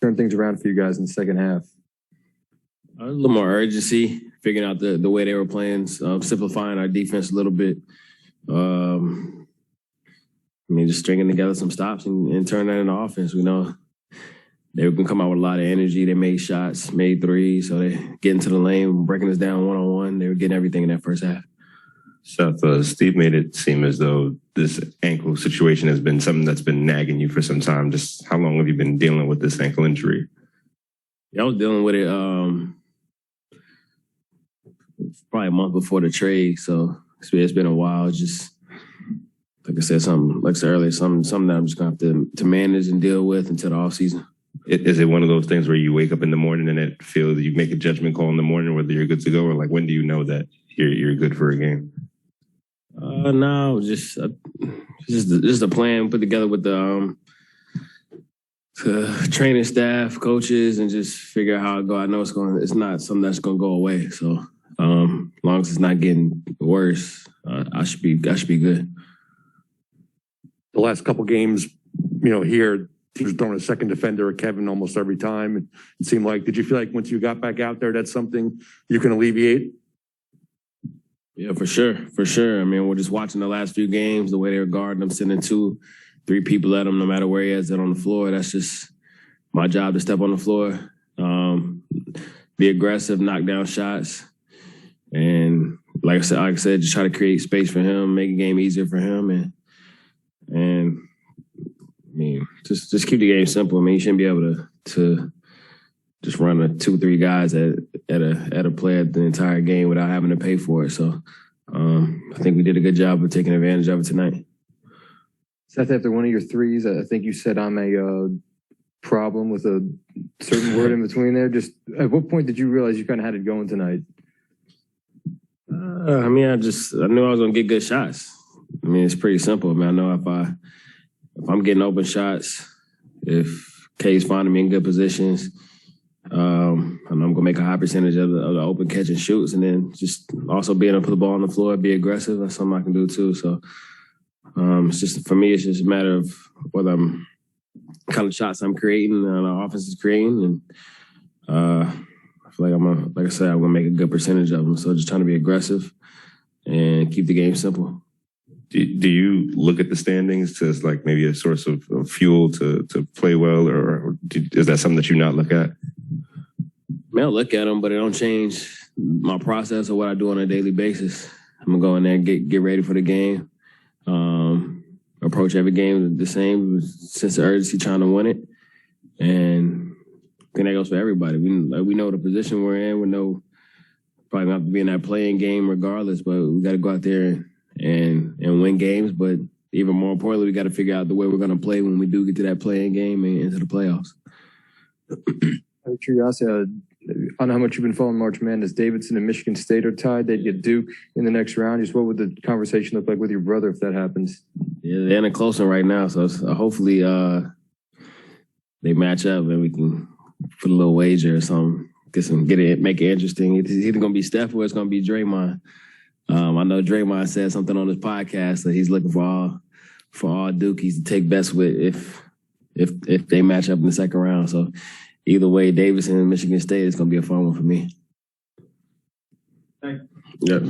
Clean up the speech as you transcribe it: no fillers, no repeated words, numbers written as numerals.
turn things around for you guys in the second half? A little more urgency, figuring out the way they were playing, simplifying our defense a little bit. Just stringing together some stops and turning that into offense. We know they can come out with a lot of energy. They made shots, made threes, so they get into the lane, breaking us down one-on-one. They were getting everything in that first half. Seth, Steve made it seem as though this ankle situation has been something that's been nagging you for some time. Just how long have you been dealing with this ankle injury? Yeah, I was dealing with it probably a month before the trade, so it's been a while. Just like I said earlier, something that I'm just gonna have to manage and deal with until the offseason. Is it one of those things where you wake up in the morning and it feels that you make a judgment call in the morning whether you're good to go, or like when do you know that you're good for a game? No, just the plan put together with the training staff, coaches, and just figure out how it go. I know it's not something that's gonna go away. So as long as it's not getting worse, I should be good. The last couple games, here, teams throwing a second defender at Kevin almost every time. It seemed like, did you feel like once you got back out there, that's something you can alleviate? Yeah, for sure. We're just watching the last few games, the way they were guarding them, sending 2-3 people at him, no matter where he is on the floor. That's just my job to step on the floor, be aggressive, knock down shots, and like I said, just try to create space for him, make the game easier for him, and just keep the game simple. You shouldn't be able to just run 2-3 guys at a play the entire game without having to pay for it. So I think we did a good job of taking advantage of it tonight. Seth, after one of your threes, I think you said I'm a problem with a certain word in between there. Just at what point did you realize you kind of had it going tonight? I knew I was gonna get good shots. It's pretty simple. I know if I'm getting open shots, if K's finding me in good positions, I'm going to make a high percentage of the open catch and shoots, and then just also being able to put the ball on the floor, be aggressive. That's something I can do too. So it's just, for me, it's just a matter of whether kind of shots I'm creating and our offense is creating. And I feel like I'm going to make a good percentage of them. So just trying to be aggressive and keep the game simple. Do you look at the standings as like maybe a source of fuel to play well, or is that something that you not look at? I'll look at them, but it don't change my process or what I do on a daily basis. I'm gonna go in there and get ready for the game. Approach every game the same, sense of urgency, trying to win it, and I think that goes for everybody. We know the position we're in. We know probably not to be in that playing game regardless, but we got to go out there and win games. But even more importantly, we got to figure out the way we're going to play when we do get to that playing game and into the playoffs. Out of curiosity, I don't know how much you've been following March Madness. Davidson and Michigan State are tied. They'd get Duke in the next round. Just what would the conversation look like with your brother if that happens? Yeah, they're in a close one right now, so hopefully they match up and we can put a little wager or something. Make it interesting. It's either going to be Steph or it's going to be Draymond. I know Draymond said something on his podcast that he's looking for all Dukies to take bets with if they match up in the second round. So either way, Davidson and Michigan State is going to be a fun one for me. Thank you. Yep.